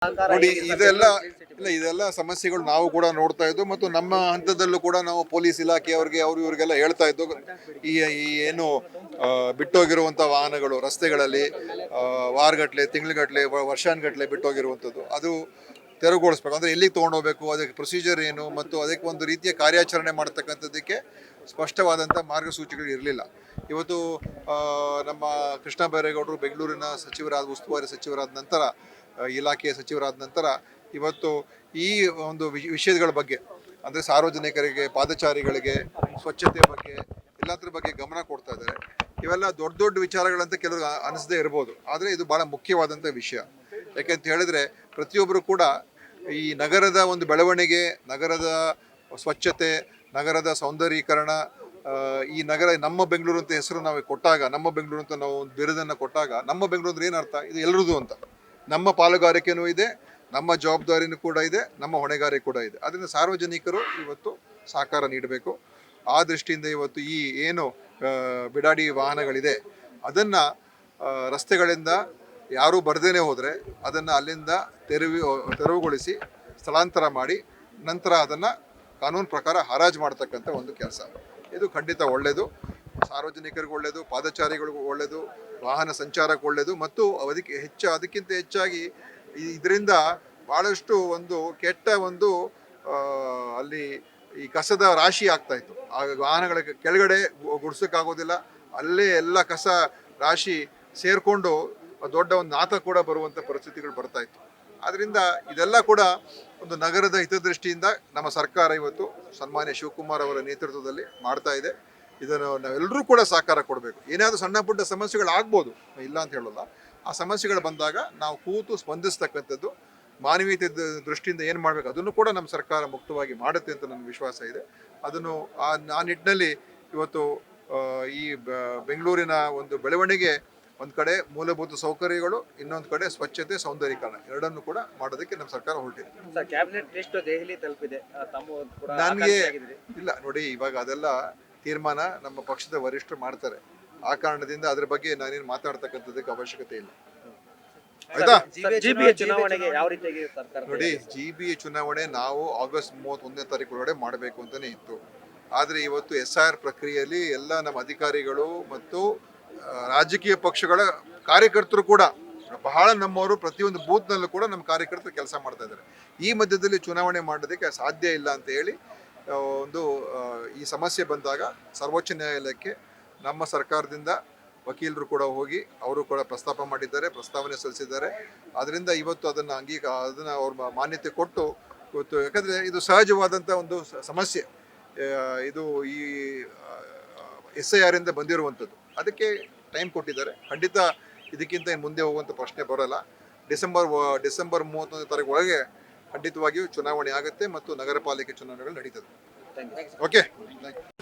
ನೋಡಿ ಇದೆಲ್ಲ ಸಮಸ್ಯೆಗಳು ನಾವು ಕೂಡ ನೋಡ್ತಾ ಇದ್ದು ಮತ್ತು ನಮ್ಮ ಹಂತದಲ್ಲೂ ಕೂಡ ನಾವು ಪೊಲೀಸ್ ಇಲಾಖೆಯವರಿಗೆ ಇವ್ರಿಗೆಲ್ಲ ಹೇಳ್ತಾ ಇದ್ದು ಈ ಏನು ಬಿಟ್ಟೋಗಿರುವಂಥ ವಾಹನಗಳು ರಸ್ತೆಗಳಲ್ಲಿ ವಾರಗಟ್ಟಲೆ ತಿಂಗಳಗಟ್ಟಲೆ ವರ್ಷಾನುಗಟ್ಟಲೆ ಬಿಟ್ಟೋಗಿರುವಂಥದ್ದು ಅದು ತೆರವುಗೊಳಿಸ್ಬೇಕು. ಅಂದರೆ ಎಲ್ಲಿಗೆ ತೊಗೊಂಡೋಗ್ಬೇಕು, ಅದಕ್ಕೆ ಪ್ರೊಸೀಜರ್ ಏನು ಮತ್ತು ಅದಕ್ಕೆ ಒಂದು ರೀತಿಯ ಕಾರ್ಯಾಚರಣೆ ಮಾಡ್ತಕ್ಕಂಥದ್ದಕ್ಕೆ ಸ್ಪಷ್ಟವಾದಂಥ ಮಾರ್ಗಸೂಚಿಗಳು ಇರಲಿಲ್ಲ. ಇವತ್ತು ನಮ್ಮ ಕೃಷ್ಣ ಬೈರೇಗೌಡರು ಬೆಂಗಳೂರಿನ ಉಸ್ತುವಾರಿ ಸಚಿವರಾದ ನಂತರ, ಇಲಾಖೆಯ ಸಚಿವರಾದ ನಂತರ ಇವತ್ತು ಈ ಒಂದು ವಿಷಯಗಳ ಬಗ್ಗೆ ಅಂದರೆ ಸಾರ್ವಜನಿಕರಿಗೆ, ಪಾದಚಾರಿಗಳಿಗೆ, ಸ್ವಚ್ಛತೆ ಬಗ್ಗೆ ಎಲ್ಲದ್ರ ಬಗ್ಗೆ ಗಮನ ಕೊಡ್ತಾ ಇದ್ದಾರೆ. ಇವೆಲ್ಲ ದೊಡ್ಡ ದೊಡ್ಡ ವಿಚಾರಗಳಂತ ಕೆಲವರು ಅನಿಸದೇ ಇರ್ಬೋದು, ಆದರೆ ಇದು ಭಾಳ ಮುಖ್ಯವಾದಂಥ ವಿಷಯ. ಯಾಕೆಂತ ಹೇಳಿದ್ರೆ ಪ್ರತಿಯೊಬ್ಬರು ಕೂಡ ಈ ನಗರದ ಒಂದು ಬೆಳವಣಿಗೆ, ನಗರದ ಸ್ವಚ್ಛತೆ, ನಗರದ ಸೌಂದರ್ಯೀಕರಣ, ಈ ನಗರ ನಮ್ಮ ಬೆಂಗಳೂರು ಅಂತ ಹೆಸರು ನಾವು ಕೊಟ್ಟಾಗ, ನಮ್ಮ ಬೆಂಗಳೂರು ಅಂತ ನಾವು ಒಂದು ಬಿರುದನ್ನು ಕೊಟ್ಟಾಗ, ನಮ್ಮ ಬೆಂಗಳೂರು ಅಂದ್ರೆ ಏನರ್ಥ, ಇದು ಎಲ್ಲರದು ಅಂತ. ನಮ್ಮ ಪಾಲುಗಾರಿಕೆನೂ ಇದೆ, ನಮ್ಮ ಜವಾಬ್ದಾರಿನೂ ಕೂಡ ಇದೆ, ನಮ್ಮ ಹೊಣೆಗಾರಿಕೆ ಕೂಡ ಇದೆ. ಅದರಿಂದ ಸಾರ್ವಜನಿಕರು ಇವತ್ತು ಸಹಕಾರ ನೀಡಬೇಕು. ಆ ದೃಷ್ಟಿಯಿಂದ ಇವತ್ತು ಈ ಏನು ಬಿಡಾಡಿ ವಾಹನಗಳಿದೆ ಅದನ್ನು ರಸ್ತೆಗಳಿಂದ ಯಾರೂ ಬರ್ದೇನೆ ಹೋದರೆ ಅದನ್ನು ಅಲ್ಲಿಂದ ತೆರವುಗೊಳಿಸಿ ಸ್ಥಳಾಂತರ ಮಾಡಿ ನಂತರ ಅದನ್ನು ಕಾನೂನು ಪ್ರಕಾರ ಹರಾಜು ಮಾಡ್ತಕ್ಕಂಥ ಒಂದು ಕೆಲಸ. ಇದು ಖಂಡಿತ ಒಳ್ಳೆಯದು, ಸಾರ್ವಜನಿಕರಿಗೂ ಒಳ್ಳೆಯದು, ಪಾದಚಾರಿಗಳಿಗೂ ಒಳ್ಳೆಯದು, ವಾಹನ ಸಂಚಾರಕ್ಕೆ ಒಳ್ಳೆಯದು ಮತ್ತು ಅದಕ್ಕಿಂತ ಹೆಚ್ಚಾಗಿ ಇದರಿಂದ ಭಾಳಷ್ಟು ಒಂದು ಕೆಟ್ಟ ಒಂದು ಅಲ್ಲಿ ಈ ಕಸದ ರಾಶಿ ಆಗ್ತಾಯಿತ್ತು. ಆ ವಾಹನಗಳ ಕೆಳಗಡೆ ಗುಡ್ಸೋಕ್ಕಾಗೋದಿಲ್ಲ, ಅಲ್ಲೇ ಎಲ್ಲ ಕಸ ರಾಶಿ ಸೇರಿಕೊಂಡು ದೊಡ್ಡ ಒಂದು ನಾತ ಕೂಡ ಬರುವಂಥ ಪರಿಸ್ಥಿತಿಗಳು ಬರ್ತಾಯಿತ್ತು. ಆದ್ದರಿಂದ ಇದೆಲ್ಲ ಕೂಡ ಒಂದು ನಗರದ ಹಿತದೃಷ್ಟಿಯಿಂದ ನಮ್ಮ ಸರ್ಕಾರ ಇವತ್ತು ಸನ್ಮಾನ್ಯ ಶಿವಕುಮಾರ್ ಅವರ ನೇತೃತ್ವದಲ್ಲಿ ಮಾಡ್ತಾ ಇದೆ. ಇದನ್ನು ನಾವೆಲ್ಲರೂ ಕೂಡ ಸಹಕಾರ ಕೊಡಬೇಕು. ಏನಾದರೂ ಸಣ್ಣ ಪುಟ್ಟ ಸಮಸ್ಯೆಗಳಾಗ್ಬೋದು, ಇಲ್ಲ ಅಂತ ಹೇಳೋಲ್ಲ. ಆ ಸಮಸ್ಯೆಗಳು ಬಂದಾಗ ನಾವು ಕೂತು ಸ್ಪಂದಿಸ್ತಕ್ಕಂಥದ್ದು, ಮಾನವೀಯತೆ ದೃಷ್ಟಿಯಿಂದ ಏನು ಮಾಡಬೇಕು ಅದನ್ನು ಕೂಡ ನಮ್ಮ ಸರ್ಕಾರ ಮುಕ್ತವಾಗಿ ಮಾಡುತ್ತೆ ಅಂತ ನನ್ನ ವಿಶ್ವಾಸ ಇದೆ. ಅದನ್ನು ಆ ನಿಟ್ಟಿನಲ್ಲಿ ಇವತ್ತು ಈ ಬೆಂಗಳೂರಿನ ಒಂದು ಬೆಳವಣಿಗೆ, ಒಂದು ಕಡೆ ಮೂಲಭೂತ ಸೌಕರ್ಯಗಳು, ಇನ್ನೊಂದು ಕಡೆ ಸ್ವಚ್ಛತೆ, ಸೌಂದರ್ಯೀಕರಣ ಎರಡನ್ನು ಕೂಡ ಮಾಡೋದಕ್ಕೆ ನಮ್ಮ ಸರ್ಕಾರ ಹೊರಟಿದೆ. ನನಗೆ ಇಲ್ಲ ನೋಡಿ, ಇವಾಗ ಅದೆಲ್ಲ ತೀರ್ಮಾನ ನಮ್ಮ ಪಕ್ಷದ ವರಿಷ್ಠರು ಮಾಡ್ತಾರೆ. ಆ ಕಾರಣದಿಂದ ಅದ್ರ ಬಗ್ಗೆ ನಾನೇನು ಮಾತಾಡ್ತಕ್ಕಂಥದ್ದಕ್ಕೆ ಅವಶ್ಯಕತೆ ಇಲ್ಲ. ಆಯ್ತಾ? ನೋಡಿ, ಜಿಬಿಎ ಚುನಾವಣೆ ನಾವು ಆಗಸ್ಟ್ 31ನೇ ತಾರೀಕು ಒಳಗಡೆ ಮಾಡಬೇಕು ಅಂತಾನೆ ಇತ್ತು. ಆದರೆ ಇವತ್ತು SIR ಪ್ರಕ್ರಿಯೆಯಲ್ಲಿ ಎಲ್ಲ ನಮ್ಮ ಅಧಿಕಾರಿಗಳು ಮತ್ತು ರಾಜಕೀಯ ಪಕ್ಷಗಳ ಕಾರ್ಯಕರ್ತರು ಕೂಡ ಬಹಳ ನಮ್ಮವರು ಪ್ರತಿಯೊಂದು ಬೂತ್ನಲ್ಲೂ ಕೂಡ ನಮ್ಮ ಕಾರ್ಯಕರ್ತರು ಕೆಲಸ ಮಾಡ್ತಾ ಇದ್ದಾರೆ. ಈ ಮಧ್ಯದಲ್ಲಿ ಚುನಾವಣೆ ಮಾಡೋದಕ್ಕೆ ಸಾಧ್ಯ ಇಲ್ಲ ಅಂತ ಹೇಳಿ ಒಂದು ಈ ಸಮಸ್ಯೆ ಬಂದಾಗ ಸರ್ವೋಚ್ಚ ನ್ಯಾಯಾಲಯಕ್ಕೆ ನಮ್ಮ ಸರ್ಕಾರದಿಂದ ವಕೀಲರು ಕೂಡ ಹೋಗಿ ಅವರು ಕೂಡ ಪ್ರಸ್ತಾವನೆ ಸಲ್ಲಿಸಿದ್ದಾರೆ. ಅದರಿಂದ ಇವತ್ತು ಅದನ್ನು ಅವ್ರ ಮಾನ್ಯತೆ ಕೊಟ್ಟು ಇವತ್ತು, ಯಾಕಂದರೆ ಇದು ಸಹಜವಾದಂಥ ಒಂದು ಸಮಸ್ಯೆ, ಇದು ಈ SIR ಇಂದ ಬಂದಿರುವಂಥದ್ದು, ಅದಕ್ಕೆ ಟೈಮ್ ಕೊಟ್ಟಿದ್ದಾರೆ. ಖಂಡಿತ ಇದಕ್ಕಿಂತ ಮುಂದೆ ಹೋಗುವಂಥ ಪ್ರಶ್ನೆ ಬರೋಲ್ಲ. ಡಿಸೆಂಬರ್ 31ನೇ ತಾರೀಕು ಒಳಗೆ ಖಂಡಿತವಾಗಿಯೂ ಚುನಾವಣೆ ಆಗುತ್ತೆ ಮತ್ತು ನಗರ ಪಾಲಿಕೆ ಚುನಾವಣೆಗಳು ನಡೀತದೆ. Okay, thank you.